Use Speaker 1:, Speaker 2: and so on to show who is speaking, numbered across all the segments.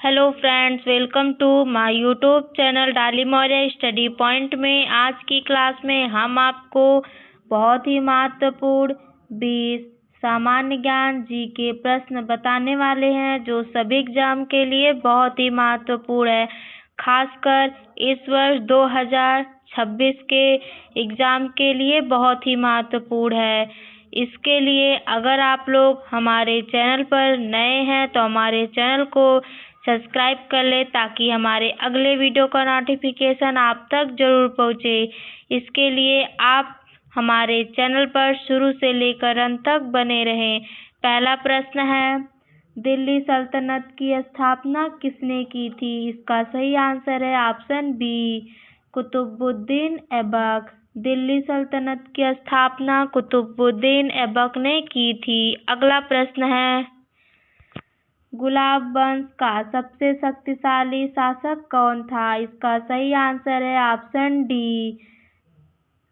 Speaker 1: Hello friends, welcome to my YouTube channel Dolly Maurya study point में। आज की क्लास में हम आपको बहुत ही महत्वपूर्ण 20 सामान्य ज्ञान जीके प्रश्न बताने वाले हैं, जो सभी एग्जाम के लिए बहुत ही महत्वपूर्ण है। खासकर इस वर्ष 2026 के एग्जाम के लिए बहुत ही महत्वपूर्ण है। इसके लिए अगर आप लोग हमारे चैनल पर नए हैं तो हमारे चैनल को सब्सक्राइब कर ले, ताकि हमारे अगले वीडियो का नोटिफिकेशन आप तक जरूर पहुँचे। इसके लिए आप हमारे चैनल पर शुरू से लेकर अंत तक बने रहें। पहला प्रश्न है, दिल्ली सल्तनत की स्थापना किसने की थी? इसका सही आंसर है ऑप्शन बी, कुतुबुद्दीन ऐबक। दिल्ली सल्तनत की स्थापना कुतुबुद्दीन ऐबक ने की थी। अगला प्रश्न है, गुलाब वंश का सबसे शक्तिशाली शासक कौन था? इसका सही आंसर है ऑप्शन डी,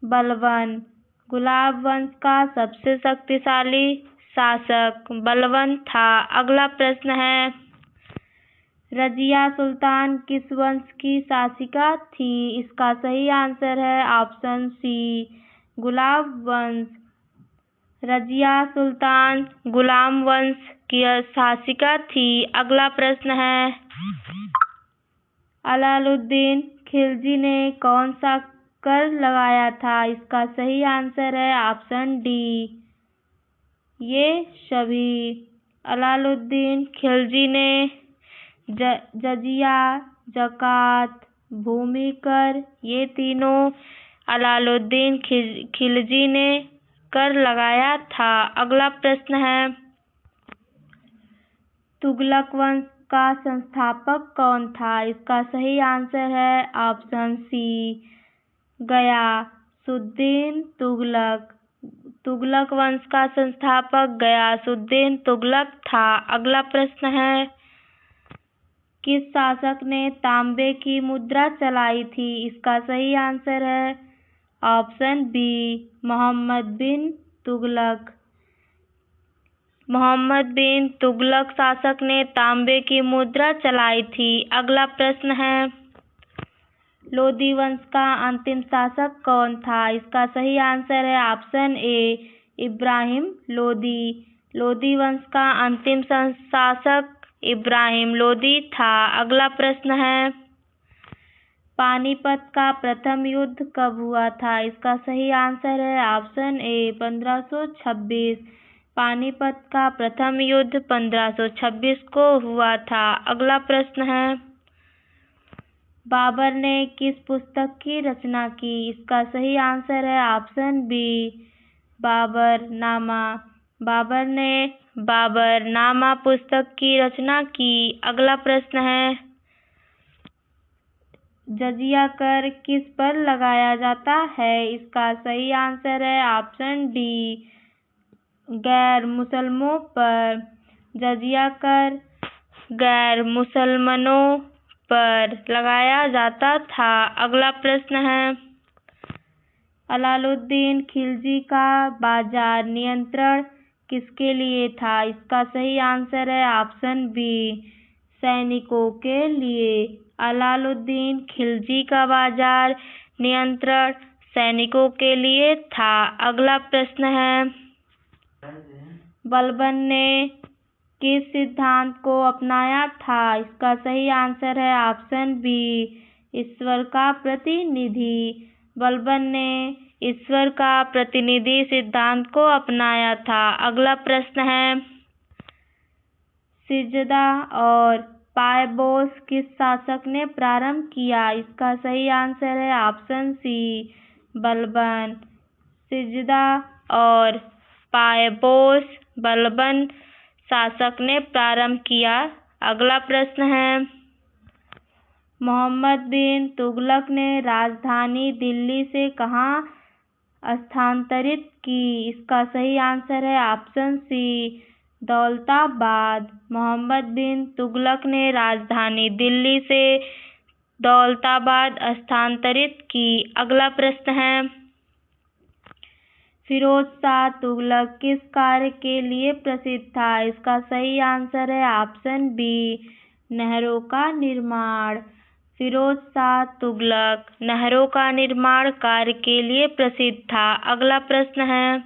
Speaker 1: बलबन। गुलाब वंश का सबसे शक्तिशाली शासक बलबन था। अगला प्रश्न है, रजिया सुल्तान किस वंश की शासिका थी? इसका सही आंसर है ऑप्शन सी, गुलाब वंश। रजिया सुल्तान गुलाम वंश की शासिका थी। अगला प्रश्न है, अलाउद्दीन खिलजी ने कौन सा कर लगाया था? इसका सही आंसर है ऑप्शन डी, ये सभी। अलाउद्दीन खिलजी ने जजिया, ज़कात, भूमि कर, ये तीनों अलाउद्दीन खिलजी ने कर लगाया था। अगला प्रश्न है, तुगलक वंश का संस्थापक कौन था? इसका सही आंसर है ऑप्शन सी, गयासुद्दीन तुगलक। तुगलक वंश का संस्थापक गयासुद्दीन तुगलक था। अगला प्रश्न है, किस शासक ने तांबे की मुद्रा चलाई थी? इसका सही आंसर है ऑप्शन बी, मोहम्मद बिन तुगलक। मोहम्मद बिन तुगलक शासक ने तांबे की मुद्रा चलाई थी। अगला प्रश्न है, लोदी वंश का अंतिम शासक कौन था? इसका सही आंसर है ऑप्शन ए, इब्राहिम लोदी। लोदी वंश का अंतिम शासक इब्राहिम लोदी था। अगला प्रश्न है, पानीपत का प्रथम युद्ध कब हुआ था? इसका सही आंसर है ऑप्शन ए, 1526। पानीपत का प्रथम युद्ध 1526 को हुआ था। अगला प्रश्न है, बाबर ने किस पुस्तक की रचना की? इसका सही आंसर है ऑप्शन बी, बाबरनामा। बाबर ने बाबरनामा पुस्तक की रचना की। अगला प्रश्न है, जजिया कर किस पर लगाया जाता है? इसका सही आंसर है ऑप्शन डी, गैर मुसलमानों पर। जजिया कर गैर मुसलमानों पर लगाया जाता था। अगला प्रश्न है, अलाउद्दीन खिलजी का बाजार नियंत्रण किसके लिए था? इसका सही आंसर है ऑप्शन बी, सैनिकों के लिए। अलाउद्दीन खिलजी का बाजार नियंत्रण सैनिकों के लिए था। अगला प्रश्न है, बलबन ने किस सिद्धांत को अपनाया था? इसका सही आंसर है ऑप्शन बी, ईश्वर का प्रतिनिधि। बलबन ने ईश्वर का प्रतिनिधि सिद्धांत को अपनाया था। अगला प्रश्न है, सिजदा और पायबोस किस शासक ने प्रारंभ किया? इसका सही आंसर है ऑप्शन सी, बलबन। सिजदा और पायबोस बलबन शासक ने प्रारंभ किया। अगला प्रश्न है, मोहम्मद बिन तुगलक ने राजधानी दिल्ली से कहाँ स्थानांतरित की? इसका सही आंसर है ऑप्शन सी, दौलताबाद। मोहम्मद बिन तुगलक ने राजधानी दिल्ली से दौलताबाद स्थानांतरित की। अगला प्रश्न है, फिरोज शाह तुगलक किस कार्य के लिए प्रसिद्ध था? इसका सही आंसर है ऑप्शन बी, नहरों का निर्माण। फिरोज शाह तुगलक नहरों का निर्माण कार्य के लिए प्रसिद्ध था। अगला प्रश्न है,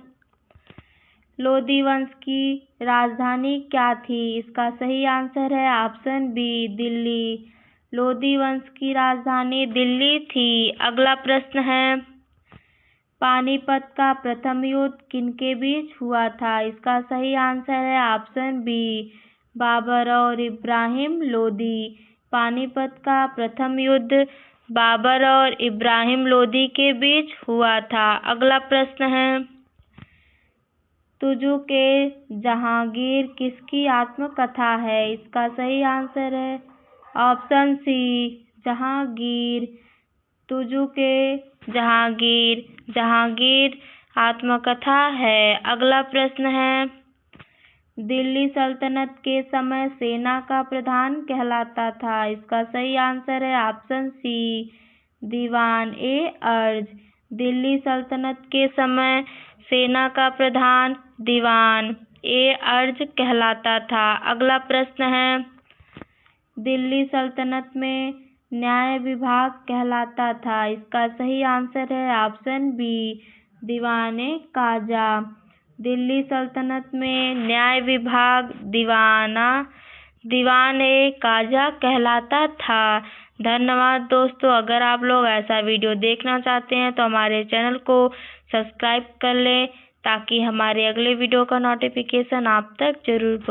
Speaker 1: लोदी वंश की राजधानी क्या थी? इसका सही आंसर है ऑप्शन बी, दिल्ली। लोदी वंश की राजधानी दिल्ली थी। अगला प्रश्न है, पानीपत का प्रथम युद्ध किनके बीच हुआ था? इसका सही आंसर है ऑप्शन बी, बाबर और इब्राहिम लोदी। पानीपत का प्रथम युद्ध बाबर और इब्राहिम लोदी के बीच हुआ था। अगला प्रश्न है, तुजू के जहांगीर किसकी आत्मकथा है? इसका सही आंसर है ऑप्शन सी, जहांगीर। तुजू के जहांगीर आत्मकथा है। अगला प्रश्न है, दिल्ली सल्तनत के समय सेना का प्रधान कहलाता था। इसका सही आंसर है ऑप्शन सी, दीवान ए अर्ज। दिल्ली सल्तनत के समय सेना का प्रधान दीवान ए अर्ज कहलाता था। अगला प्रश्न है, दिल्ली सल्तनत में न्याय विभाग कहलाता था। इसका सही आंसर है ऑप्शन बी, दीवान ए काजा। दिल्ली सल्तनत में न्याय विभाग दीवान ए काजा कहलाता था। धन्यवाद दोस्तों। अगर आप लोग ऐसा वीडियो देखना चाहते हैं तो हमारे चैनल को सब्सक्राइब कर लें ताकि हमारे अगले वीडियो का नोटिफिकेशन आप तक जरूर पहुंचे।